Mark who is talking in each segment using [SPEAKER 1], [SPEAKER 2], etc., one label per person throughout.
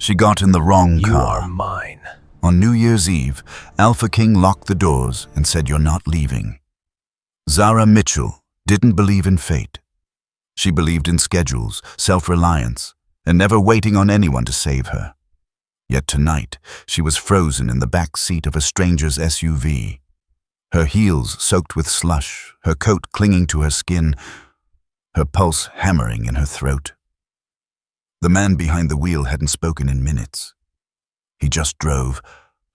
[SPEAKER 1] She got in the wrong
[SPEAKER 2] You
[SPEAKER 1] car.
[SPEAKER 2] are mine.
[SPEAKER 1] On New Year's Eve, Alpha King locked the doors and said, "You're not leaving." Zara Mitchell didn't believe in fate. She believed in schedules, self-reliance, and never waiting on anyone to save her. Yet tonight, she was frozen in the back seat of a stranger's SUV. Her heels soaked with slush, her coat clinging to her skin, her pulse hammering in her throat. The man behind the wheel hadn't spoken in minutes. He just drove,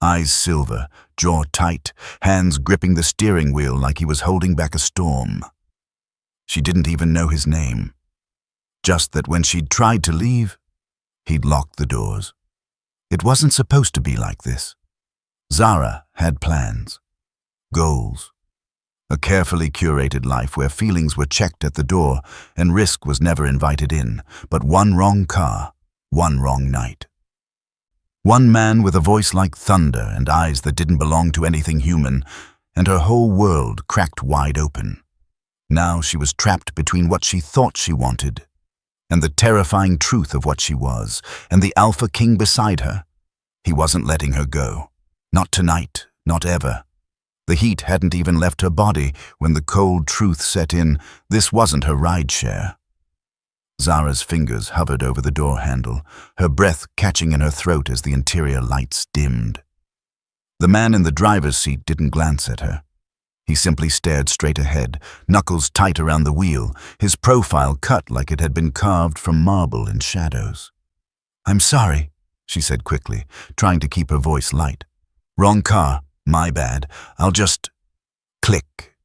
[SPEAKER 1] eyes silver, jaw tight, hands gripping the steering wheel like he was holding back a storm. She didn't even know his name. Just that when she'd tried to leave, he'd locked the doors. It wasn't supposed to be like this. Zara had plans, goals, a carefully curated life where feelings were checked at the door and risk was never invited in, but one wrong car, one wrong night. One man with a voice like thunder and eyes that didn't belong to anything human, and her whole world cracked wide open. Now she was trapped between what she thought she wanted and the terrifying truth of what she was, and the Alpha King beside her. He wasn't letting her go. Not tonight, not ever. The heat hadn't even left her body when the cold truth set in. This wasn't her rideshare. Zara's fingers hovered over the door handle, her breath catching in her throat as the interior lights dimmed. The man in the driver's seat didn't glance at her. He simply stared straight ahead, knuckles tight around the wheel, his profile cut like it had been carved from marble in shadows. "I'm sorry," she said quickly, trying to keep her voice light. "Wrong car. My bad. I'll just..." Click.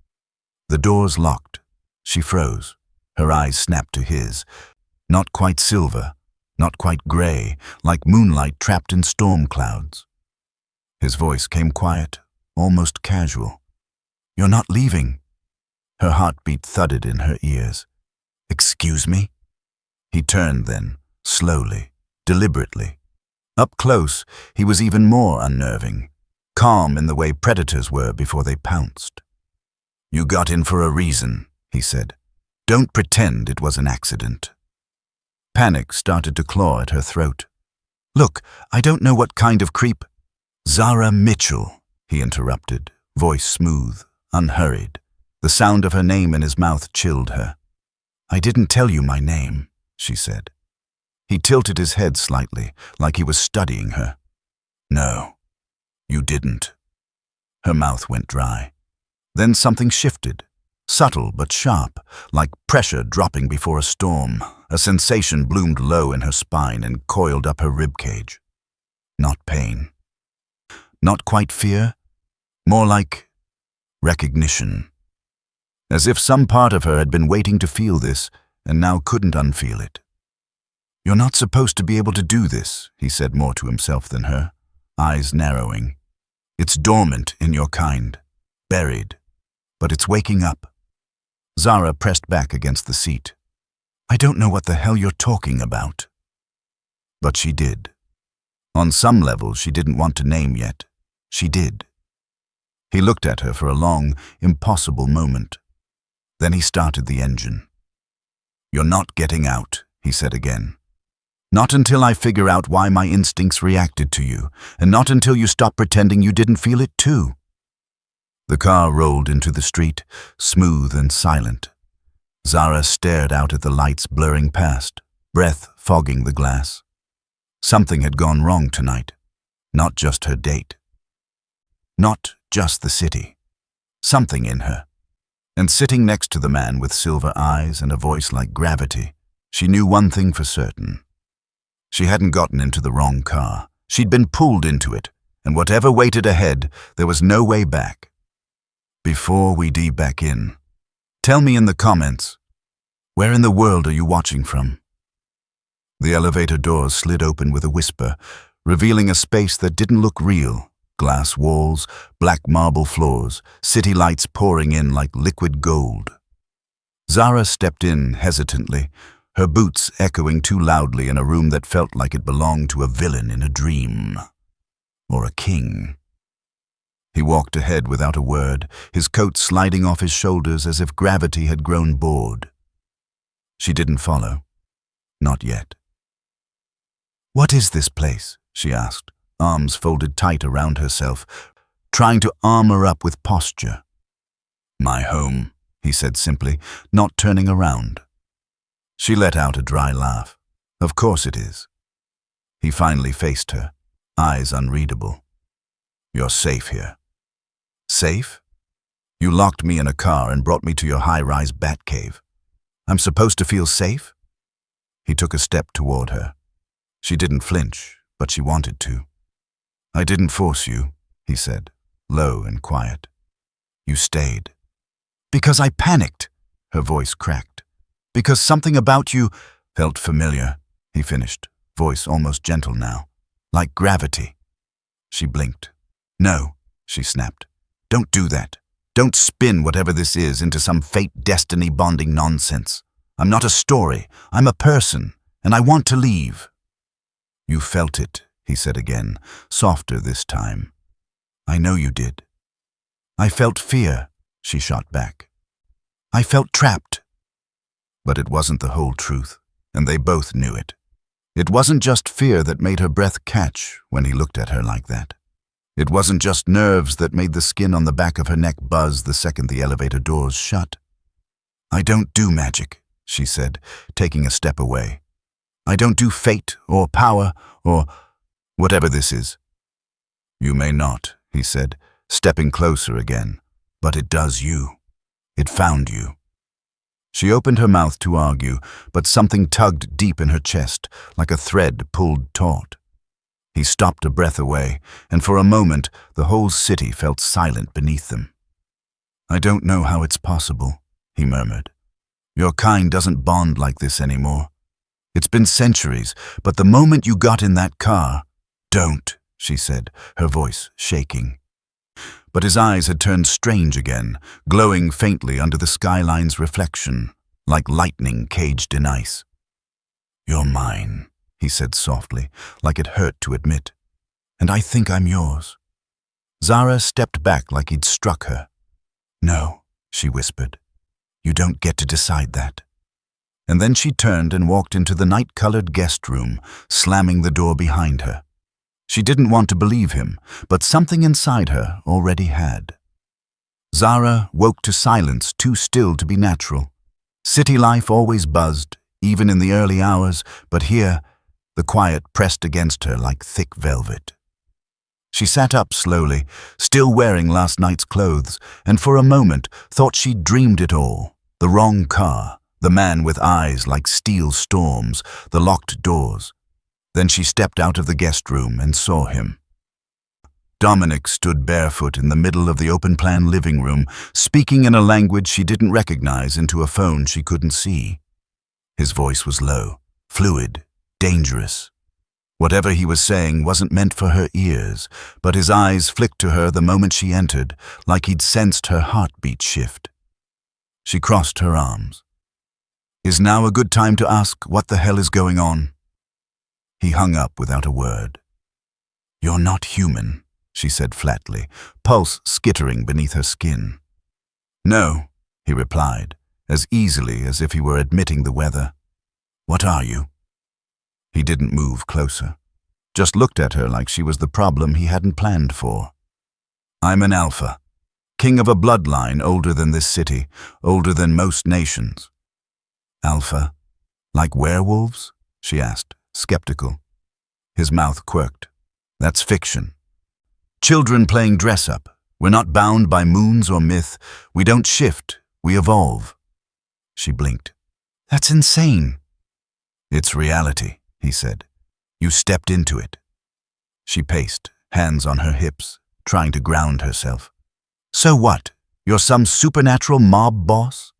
[SPEAKER 1] The doors locked. She froze. Her eyes snapped to his. Not quite silver, not quite gray, like moonlight trapped in storm clouds. His voice came quiet, almost casual. "You're not leaving." Her heartbeat thudded in her ears. "Excuse me?" He turned then, slowly, deliberately. Up close, he was even more unnerving, calm in the way predators were before they pounced. "You got in for a reason," he said. "Don't pretend it was an accident." Panic started to claw at her throat. "Look, I don't know what kind of creep—" "Zara Mitchell," he interrupted, voice smooth, unhurried. The sound of her name in his mouth chilled her. "I didn't tell you my name," she said. He tilted his head slightly, like he was studying her. "No, you didn't." Her mouth went dry. Then something shifted, subtle but sharp, like pressure dropping before a storm. A sensation bloomed low in her spine and coiled up her ribcage. Not pain. Not quite fear. More like recognition. As if some part of her had been waiting to feel this and now couldn't unfeel it. "You're not supposed to be able to do this," he said more to himself than her, eyes narrowing. "It's dormant in your kind, buried, but it's waking up." Zara pressed back against the seat. "I don't know what the hell you're talking about." But she did. On some level she didn't want to name yet. She did. He looked at her for a long, impossible moment. Then he started the engine. "You're not getting out," he said again. "Not until I figure out why my instincts reacted to you, and not until you stop pretending you didn't feel it too." The car rolled into the street, smooth and silent. Zara stared out at the lights blurring past, breath fogging the glass. Something had gone wrong tonight. Not just her date. Not just the city. Something in her. And sitting next to the man with silver eyes and a voice like gravity, she knew one thing for certain. She hadn't gotten into the wrong car. She'd been pulled into it, and whatever waited ahead, there was no way back. Before we dive back in, tell me in the comments, where in the world are you watching from? The elevator doors slid open with a whisper, revealing a space that didn't look real. Glass walls, black marble floors, city lights pouring in like liquid gold. Zara stepped in hesitantly, her boots echoing too loudly in a room that felt like it belonged to a villain in a dream. Or a king. He walked ahead without a word, his coat sliding off his shoulders as if gravity had grown bored. She didn't follow. Not yet. "What is this place?" she asked, arms folded tight around herself, trying to armor up with posture. "My home," he said simply, not turning around. She let out a dry laugh. "Of course it is." He finally faced her, eyes unreadable. "You're safe here." "Safe? You locked me in a car and brought me to your high-rise bat cave. I'm supposed to feel safe?" He took a step toward her. She didn't flinch, but she wanted to. "I didn't force you," he said, low and quiet. "You stayed." "Because I panicked," her voice cracked. "Because something about you felt familiar," he finished, voice almost gentle now, like gravity. She blinked. "No," she snapped. "Don't do that. Don't spin whatever this is into some fate-destiny bonding nonsense. I'm not a story. I'm a person, and I want to leave." "You felt it," he said again, softer this time. "I know you did." "I felt fear," she shot back. "I felt trapped." But it wasn't the whole truth, and they both knew it. It wasn't just fear that made her breath catch when he looked at her like that. It wasn't just nerves that made the skin on the back of her neck buzz the second the elevator doors shut. "I don't do magic," she said, taking a step away. "I don't do fate or power or whatever this is." "You may not," he said, stepping closer again, "but it does you. It found you." She opened her mouth to argue, but something tugged deep in her chest, like a thread pulled taut. He stopped a breath away, and for a moment the whole city felt silent beneath them. "I don't know how it's possible," he murmured. "Your kind doesn't bond like this anymore. It's been centuries, but the moment you got in that car—" "Don't," she said, her voice shaking. But his eyes had turned strange again, glowing faintly under the skyline's reflection, like lightning caged in ice. "You're mine," he said softly, like it hurt to admit. "And I think I'm yours." Zara stepped back like he'd struck her. "No," she whispered. "You don't get to decide that." And then she turned and walked into the night-colored guest room, slamming the door behind her. She didn't want to believe him, but something inside her already had. Zara woke to silence too still to be natural. City life always buzzed, even in the early hours, but here, the quiet pressed against her like thick velvet. She sat up slowly, still wearing last night's clothes, and for a moment thought she'd dreamed it all. The wrong car, the man with eyes like steel storms, the locked doors. Then she stepped out of the guest room and saw him. Dominic stood barefoot in the middle of the open-plan living room, speaking in a language she didn't recognize into a phone she couldn't see. His voice was low, fluid, dangerous. Whatever he was saying wasn't meant for her ears, but his eyes flicked to her the moment she entered, like he'd sensed her heartbeat shift. She crossed her arms. "Is now a good time to ask what the hell is going on?" He hung up without a word. "You're not human," she said flatly, pulse skittering beneath her skin. "No," he replied, as easily as if he were admitting the weather. "What are you?" He didn't move closer, just looked at her like she was the problem he hadn't planned for. "I'm an alpha, king of a bloodline older than this city, older than most nations." "Alpha? Like werewolves?" she asked, skeptical. His mouth quirked. "That's fiction. Children playing dress-up. We're not bound by moons or myth. We don't shift, we evolve." She blinked. "That's insane." "It's reality," he said. "You stepped into it." She paced, hands on her hips, trying to ground herself. "So what? You're some supernatural mob boss?"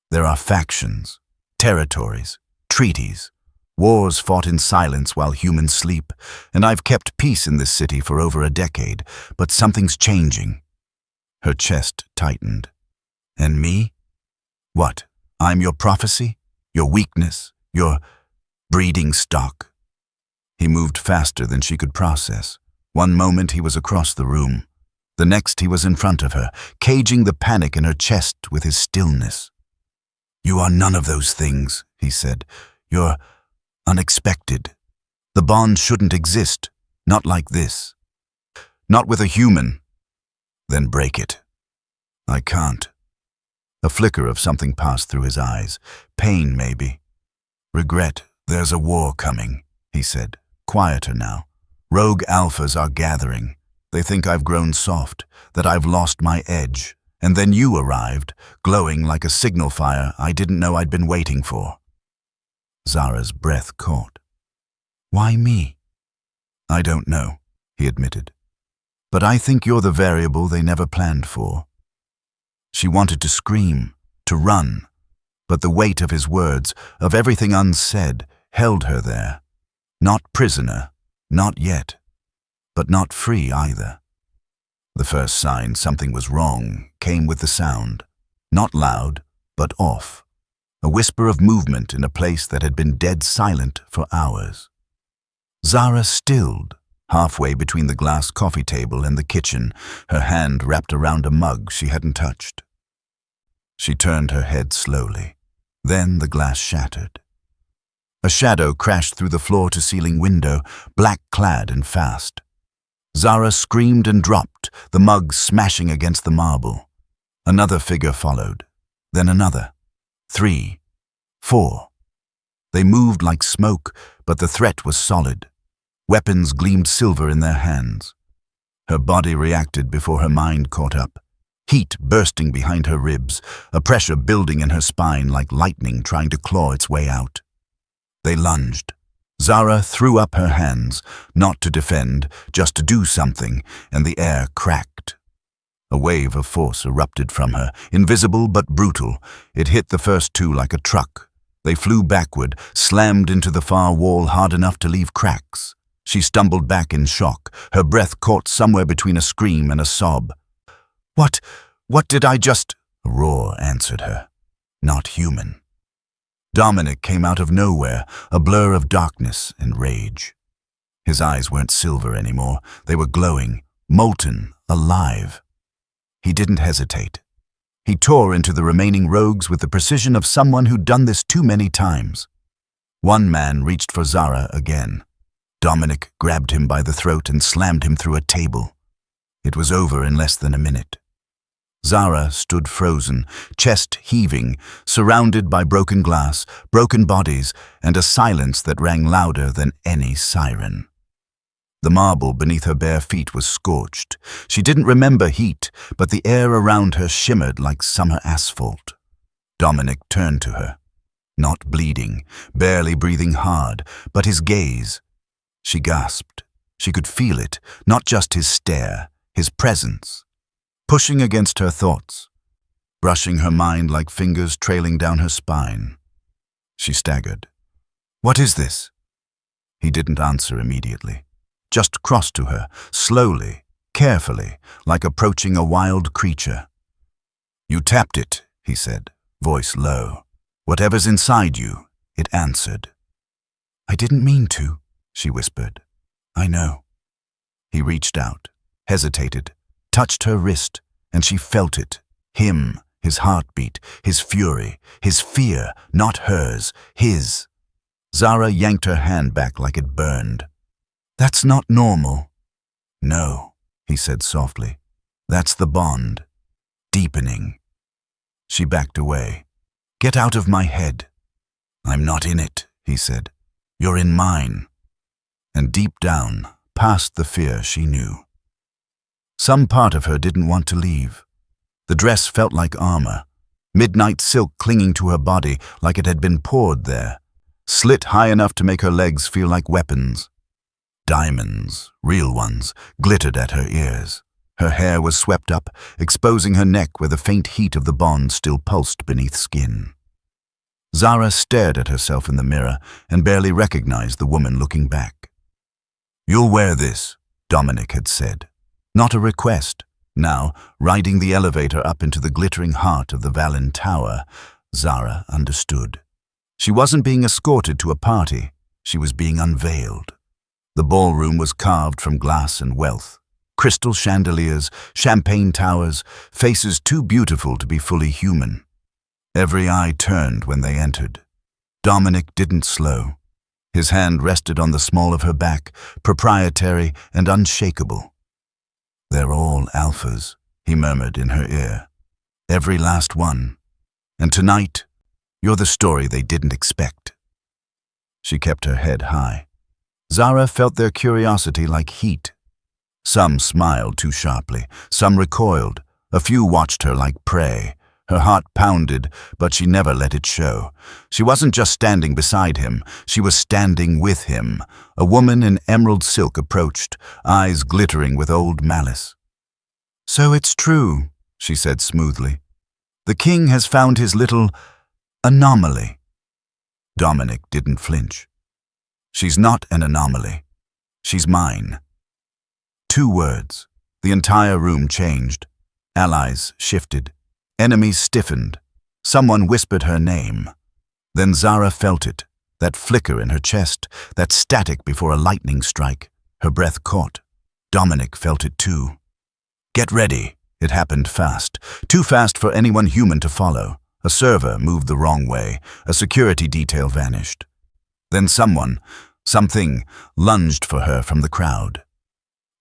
[SPEAKER 1] "There are factions, territories, treaties. Wars fought in silence while humans sleep, and I've kept peace in this city for over a decade, but something's changing." Her chest tightened. "And me? What? I'm your prophecy? Your weakness? Your breeding stock?" He moved faster than she could process. One moment he was across the room. The next he was in front of her, caging the panic in her chest with his stillness. "You are none of those things," he said. "You're unexpected. The bond shouldn't exist. Not like this. Not with a human. Then break it. I can't. A flicker of something passed through his eyes. Pain, maybe. Regret. There's a war coming, he said, quieter now. Rogue alphas are gathering. They think I've grown soft, that I've lost my edge. And then you arrived, glowing like a signal fire I didn't know I'd been waiting for. Zara's breath caught. Why me? I don't know, he admitted. But I think you're the variable they never planned for. She wanted to scream, to run, but the weight of his words, of everything unsaid, held her there. Not prisoner, not yet, but not free either. The first sign something was wrong came with the sound, not loud, but off, a whisper of movement in a place that had been dead silent for hours. Zara stilled, halfway between the glass coffee table and the kitchen, her hand wrapped around a mug she hadn't touched. She turned her head slowly. Then the glass shattered. A shadow crashed through the floor-to-ceiling window, black-clad and fast. Zara screamed and dropped, the mug smashing against the marble. Another figure followed, then another. 3, 4. They moved like smoke, but the threat was solid. Weapons gleamed silver in their hands. Her body reacted before her mind caught up. Heat bursting behind her ribs, a pressure building in her spine like lightning trying to claw its way out. They lunged. Zara threw up her hands, not to defend, just to do something, and the air cracked. A wave of force erupted from her, invisible but brutal. It hit the first two like a truck. They flew backward, slammed into the far wall hard enough to leave cracks. She stumbled back in shock, her breath caught somewhere between a scream and a sob. What did I just— A roar answered her. Not human. Dominic came out of nowhere, a blur of darkness and rage. His eyes weren't silver anymore. They were glowing, molten, alive. He didn't hesitate. He tore into the remaining rogues with the precision of someone who'd done this too many times. One man reached for Zara again. Dominic grabbed him by the throat and slammed him through a table. It was over in less than a minute. Zara stood frozen, chest heaving, surrounded by broken glass, broken bodies, and a silence that rang louder than any siren. The marble beneath her bare feet was scorched. She didn't remember heat, but the air around her shimmered like summer asphalt. Dominic turned to her, not bleeding, barely breathing hard, but his gaze. She gasped. She could feel it, not just his stare, his presence. Pushing against her thoughts, brushing her mind like fingers trailing down her spine. She staggered. What is this? He didn't answer immediately, just crossed to her, slowly, carefully, like approaching a wild creature. You tapped it, he said, voice low. Whatever's inside you, it answered. I didn't mean to, she whispered. I know. He reached out, hesitated, touched her wrist, and she felt it. Him, his heartbeat, his fury, his fear, not hers, his. Zara yanked her hand back like it burned. That's not normal. No, he said softly. That's the bond. Deepening. She backed away. Get out of my head. I'm not in it, he said. You're in mine. And deep down, past the fear she knew. Some part of her didn't want to leave. The dress felt like armor, midnight silk clinging to her body like it had been poured there, slit high enough to make her legs feel like weapons. Diamonds, real ones, glittered at her ears. Her hair was swept up, exposing her neck where the faint heat of the bond still pulsed beneath skin. Zara stared at herself in the mirror and barely recognized the woman looking back. You'll wear this, Dominic had said. Not a request. Now, riding the elevator up into the glittering heart of the Valin Tower, Zara understood. She wasn't being escorted to a party. She was being unveiled. The ballroom was carved from glass and wealth. Crystal chandeliers, champagne towers, faces too beautiful to be fully human. Every eye turned when they entered. Dominic didn't slow. His hand rested on the small of her back, proprietary and unshakable. "They're all alphas," he murmured in her ear. "Every last one. And tonight, you're the story they didn't expect." She kept her head high. Zara felt their curiosity like heat. Some smiled too sharply, some recoiled. A few watched her like prey. Her heart pounded, but she never let it show. She wasn't just standing beside him, she was standing with him. A woman in emerald silk approached, eyes glittering with old malice. "So it's true," she said smoothly. "The king has found his little anomaly." Dominic didn't flinch. "She's not an anomaly. She's mine." 2 words. The entire room changed. Allies shifted. Enemies stiffened. Someone whispered her name. Then Zara felt it, that flicker in her chest, that static before a lightning strike. Her breath caught. Dominic felt it too. "Get ready." It happened fast. Too fast for anyone human to follow. A server moved the wrong way. A security detail vanished. Then something, lunged for her from the crowd.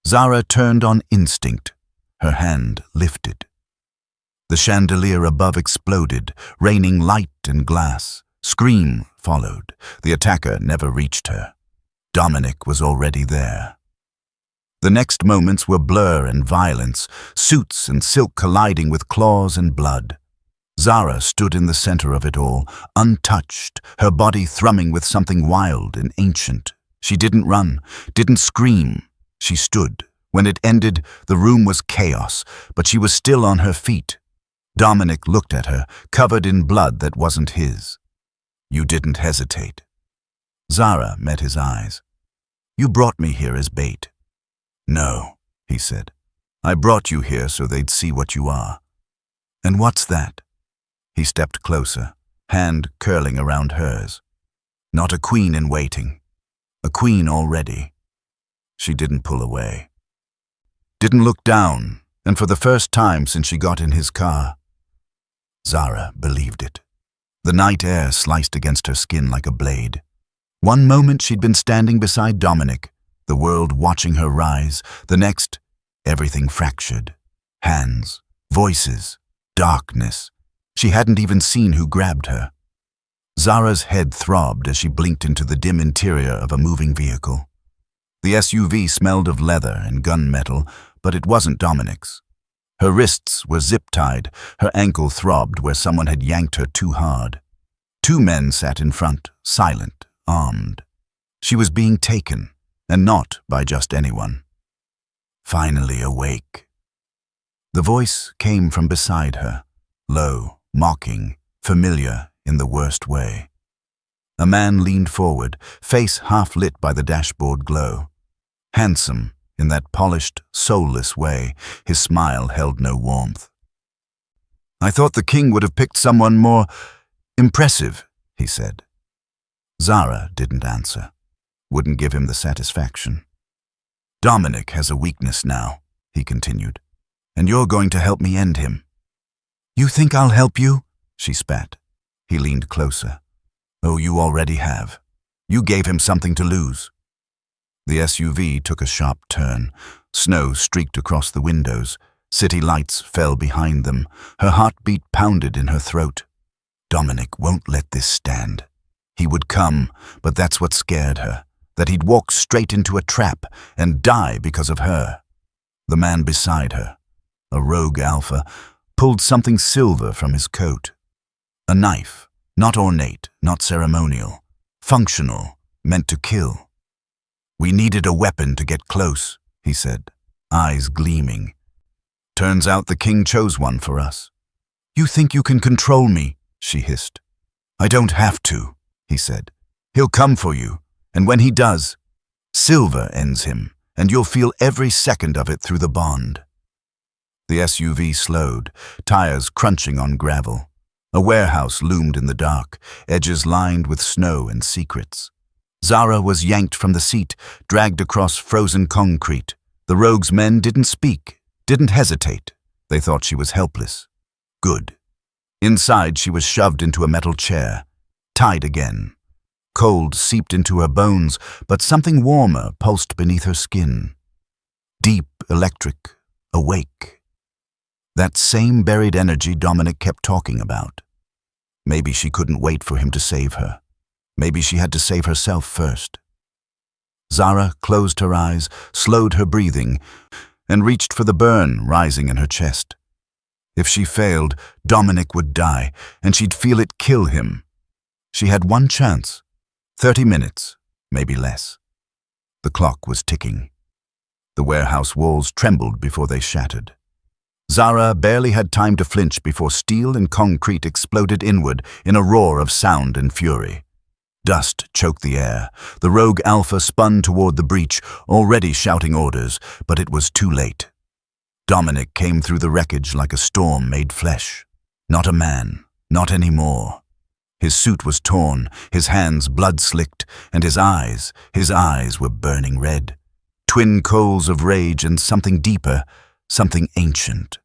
[SPEAKER 1] Zara turned on instinct. Her hand lifted. The chandelier above exploded, raining light and glass. Scream followed. The attacker never reached her. Dominic was already there. The next moments were blur and violence, suits and silk colliding with claws and blood. Zara stood in the center of it all, untouched, her body thrumming with something wild and ancient. She didn't run, didn't scream. She stood. When it ended, the room was chaos, but she was still on her feet. Dominic looked at her, covered in blood that wasn't his. "You didn't hesitate." Zara met his eyes. "You brought me here as bait." "No," he said. "I brought you here so they'd see what you are." "And what's that?" He stepped closer, hand curling around hers. "Not a queen in waiting. A queen already." She didn't pull away. Didn't look down, and for the first time since she got in his car, Zara believed it. The night air sliced against her skin like a blade. One moment she'd been standing beside Dominic, the world watching her rise. The next, everything fractured. Hands, voices, darkness. She hadn't even seen who grabbed her. Zara's head throbbed as she blinked into the dim interior of a moving vehicle. The SUV smelled of leather and gunmetal, but it wasn't Dominic's. Her wrists were zip-tied, her ankle throbbed where someone had yanked her too hard. 2 men sat in front, silent, armed. She was being taken, and not by just anyone. Finally awake. The voice came from beside her, low, mocking, familiar in the worst way. A man leaned forward, face half lit by the dashboard glow. Handsome, in that polished, soulless way, his smile held no warmth. "I thought the king would have picked someone more impressive," he said. Zara didn't answer, wouldn't give him the satisfaction. "Dominic has a weakness now," he continued, "and you're going to help me end him." "You think I'll help you?" she spat. He leaned closer. "Oh, you already have. You gave him something to lose." The SUV took a sharp turn. Snow streaked across the windows. City lights fell behind them. Her heartbeat pounded in her throat. Dominic won't let this stand. He would come, but that's what scared her, that he'd walk straight into a trap and die because of her. The man beside her, a rogue alpha, pulled something silver from his coat. A knife, not ornate, not ceremonial, functional, meant to kill. "We needed a weapon to get close," he said, eyes gleaming. "Turns out the king chose one for us." "You think you can control me?" she hissed. "I don't have to," he said. "He'll come for you, and when he does, silver ends him, and you'll feel every second of it through the bond." The SUV slowed, tires crunching on gravel. A warehouse loomed in the dark, edges lined with snow and secrets. Zara was yanked from the seat, dragged across frozen concrete. The rogue's men didn't speak, didn't hesitate. They thought she was helpless. Good. Inside, she was shoved into a metal chair, tied again. Cold seeped into her bones, but something warmer pulsed beneath her skin. Deep, electric, awake. That same buried energy Dominic kept talking about. Maybe she couldn't wait for him to save her. Maybe she had to save herself first. Zara closed her eyes, slowed her breathing, and reached for the burn rising in her chest. If she failed, Dominic would die, and she'd feel it kill him. She had one chance. 30 minutes, maybe less. The clock was ticking. The warehouse walls trembled before they shattered. Zara barely had time to flinch before steel and concrete exploded inward in a roar of sound and fury. Dust choked the air. The rogue Alpha spun toward the breach, already shouting orders, but it was too late. Dominic came through the wreckage like a storm made flesh. Not a man, not anymore. His suit was torn, his hands blood-slicked, and his eyes were burning red. Twin coals of rage and something deeper, something ancient.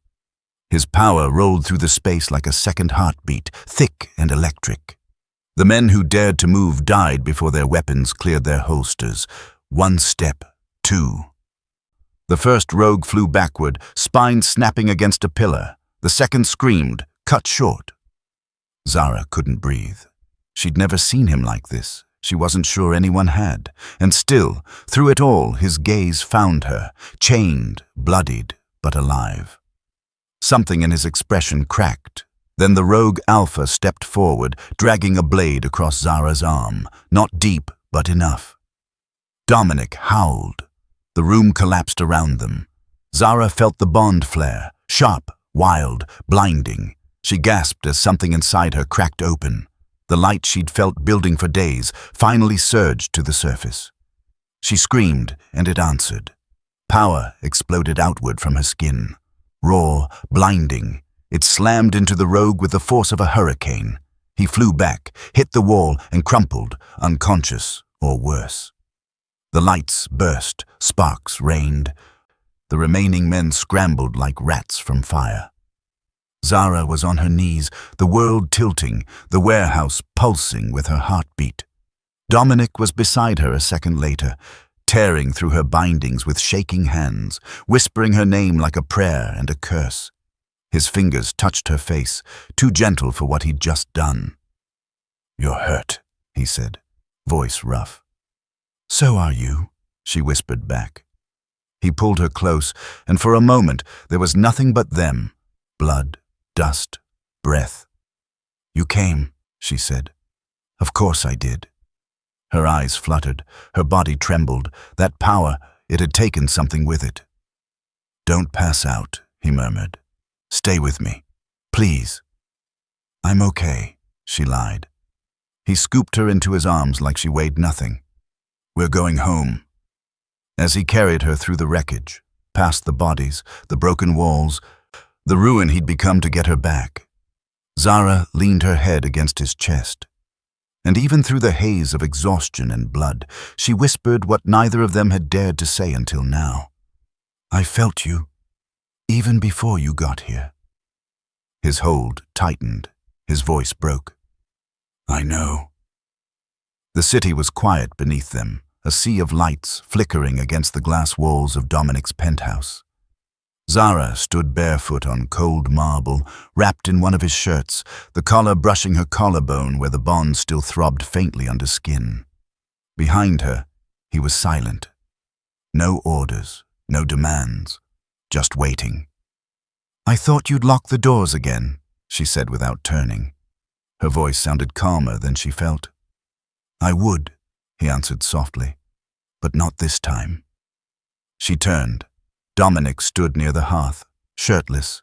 [SPEAKER 1] His power rolled through the space like a second heartbeat, thick and electric. The men who dared to move died before their weapons cleared their holsters. One step, two. The first rogue flew backward, spine snapping against a pillar. The second screamed, cut short. Zara couldn't breathe. She'd never seen him like this. She wasn't sure anyone had. And still, through it all, his gaze found her, chained, bloodied, but alive. Something in his expression cracked. Then the rogue Alpha stepped forward, dragging a blade across Zara's arm. Not deep, but enough. Dominic howled. The room collapsed around them. Zara felt the bond flare, sharp, wild, blinding. She gasped as something inside her cracked open. The light she'd felt building for days finally surged to the surface. She screamed, and it answered. Power exploded outward from her skin. Raw, blinding. It slammed into the rogue with the force of a hurricane. He flew back, hit the wall, and crumpled, unconscious or worse. The lights burst, sparks rained. The remaining men scrambled like rats from fire. Zara was on her knees, the world tilting, the warehouse pulsing with her heartbeat. Dominic was beside her a second later, tearing through her bindings with shaking hands, whispering her name like a prayer and a curse. His fingers touched her face, too gentle for what he'd just done. "You're hurt," he said, voice rough. "So are you," she whispered back. He pulled her close, and for a moment there was nothing but them, blood, dust, breath. "You came," she said. "Of course I did." Her eyes fluttered, her body trembled. That power, it had taken something with it. "Don't pass out," he murmured. "Stay with me, please." "I'm okay," she lied. He scooped her into his arms like she weighed nothing. "We're going home." As he carried her through the wreckage, past the bodies, the broken walls, the ruin he'd become to get her back, Zara leaned her head against his chest. And even through the haze of exhaustion and blood, she whispered what neither of them had dared to say until now. "I felt you, even before you got here." His hold tightened, his voice broke. "I know." The city was quiet beneath them, a sea of lights flickering against the glass walls of Dominic's penthouse. Zara stood barefoot on cold marble, wrapped in one of his shirts, the collar brushing her collarbone where the bond still throbbed faintly under skin. Behind her, he was silent. No orders, no demands, just waiting. "I thought you'd lock the doors again," she said without turning. Her voice sounded calmer than she felt. "I would," he answered softly, "but not this time." She turned. Dominic stood near the hearth, shirtless.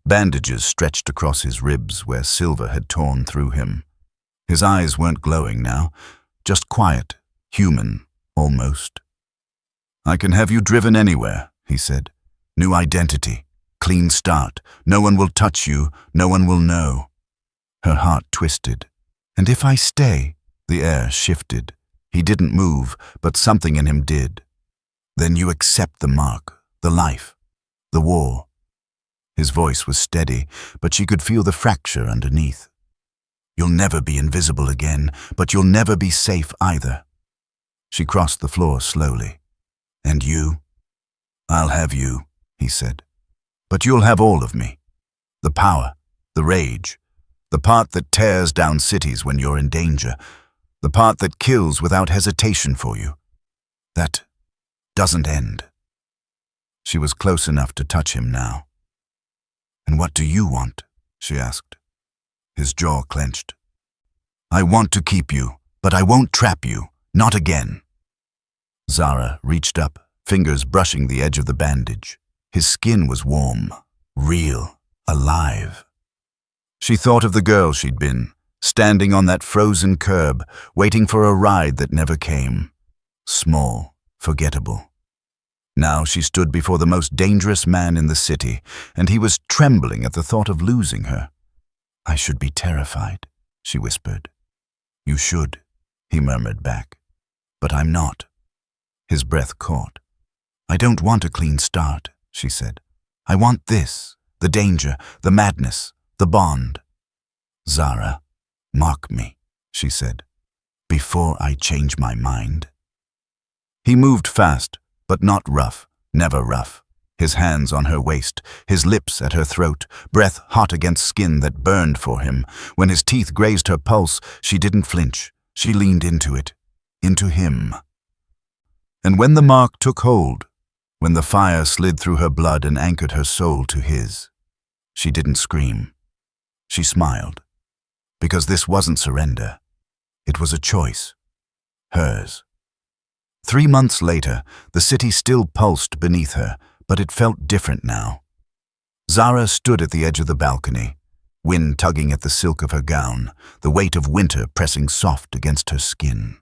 [SPEAKER 1] Bandages stretched across his ribs where silver had torn through him. His eyes weren't glowing now, just quiet, human, almost. "I can have you driven anywhere," he said. "New identity, clean start. No one will touch you, no one will know." Her heart twisted. "And if I stay?" The air shifted. He didn't move, but something in him did. "Then you accept the mark, the life, the war." His voice was steady, but she could feel the fracture underneath. You'll never be invisible again, but you'll never be safe either. She crossed the floor slowly. And you? I'll have you, he said. But you'll have all of me. The power, the rage, the part that tears down cities when you're in danger, the part that kills without hesitation for you. That doesn't end. She was close enough to touch him now. And what do you want? She asked. His jaw clenched. I want to keep you, but I won't trap you, not again. Zara reached up, fingers brushing the edge of the bandage. His skin was warm, real, alive. She thought of the girl she'd been, standing on that frozen curb, waiting for a ride that never came. Small, forgettable. Now she stood before the most dangerous man in the city, and he was trembling at the thought of losing her. I should be terrified, she whispered. You should, he murmured back. But I'm not. His breath caught. I don't want a clean start, she said. I want this, the danger, the madness, the bond. Zara, mock me, she said, before I change my mind. He moved fast, but not rough, never rough. His hands on her waist, his lips at her throat, breath hot against skin that burned for him. When his teeth grazed her pulse, she didn't flinch. She leaned into it, into him. And when the mark took hold, when the fire slid through her blood and anchored her soul to his, she didn't scream. She smiled. Because this wasn't surrender. It was a choice. Hers. 3 months later, the city still pulsed beneath her, but it felt different now. Zara stood at the edge of the balcony, wind tugging at the silk of her gown, the weight of winter pressing soft against her skin.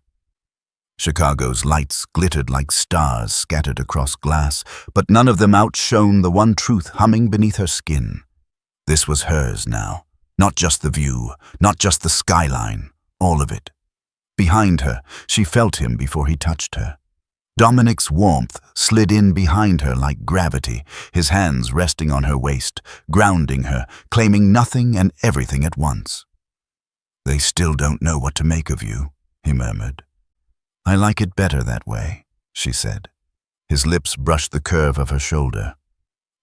[SPEAKER 1] Chicago's lights glittered like stars scattered across glass, but none of them outshone the one truth humming beneath her skin. This was hers now, not just the view, not just the skyline, all of it. Behind her, she felt him before he touched her. Dominic's warmth slid in behind her like gravity, his hands resting on her waist, grounding her, claiming nothing and everything at once. They still don't know what to make of you, he murmured. I like it better that way, she said. His lips brushed the curve of her shoulder.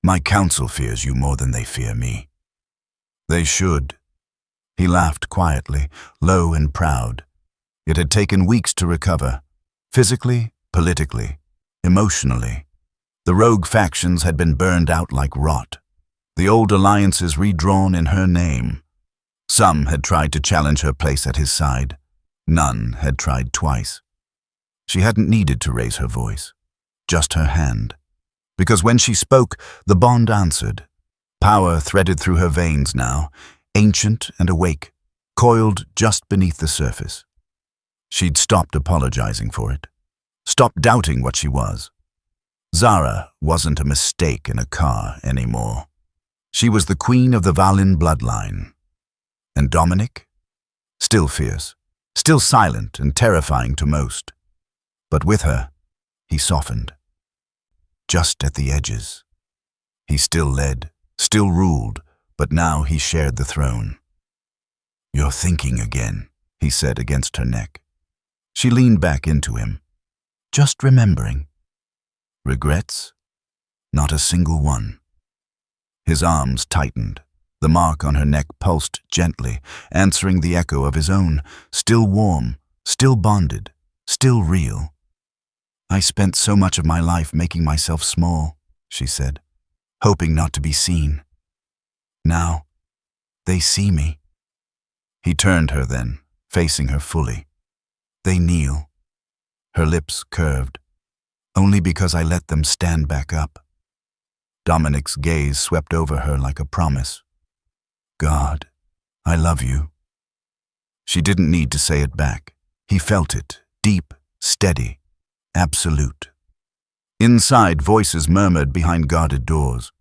[SPEAKER 1] My council fears you more than they fear me. They should. He laughed quietly, low and proud. It had taken weeks to recover, physically, politically, emotionally. The rogue factions had been burned out like rot, the old alliances redrawn in her name. Some had tried to challenge her place at his side. None had tried twice. She hadn't needed to raise her voice, just her hand. Because when she spoke, the bond answered. Power threaded through her veins now, ancient and awake, coiled just beneath the surface. She'd stopped apologizing for it, stopped doubting what she was. Zara wasn't a mistake in a car anymore. She was the queen of the Valin bloodline. And Dominic? Still fierce, still silent and terrifying to most. But with her, he softened. Just at the edges. He still led, still ruled, but now he shared the throne. You're thinking again, he said against her neck. She leaned back into him. Just remembering. Regrets? Not a single one. His arms tightened. The mark on her neck pulsed gently, answering the echo of his own, still warm, still bonded, still real. I spent so much of my life making myself small, she said, hoping not to be seen. Now, they see me. He turned her then, facing her fully. They kneel. Her lips curved, only because I let them stand back up. Dominic's gaze swept over her like a promise. God, I love you. She didn't need to say it back. He felt it, deep, steady, absolute. Inside, voices murmured behind guarded doors.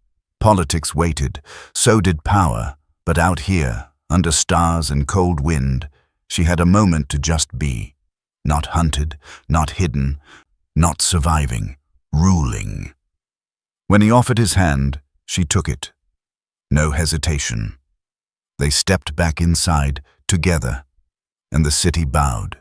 [SPEAKER 1] Politics waited, so did power, but out here, under stars and cold wind, she had a moment to just be. Not hunted, not hidden, not surviving, ruling. When he offered his hand, she took it. No hesitation. They stepped back inside, together, and the city bowed.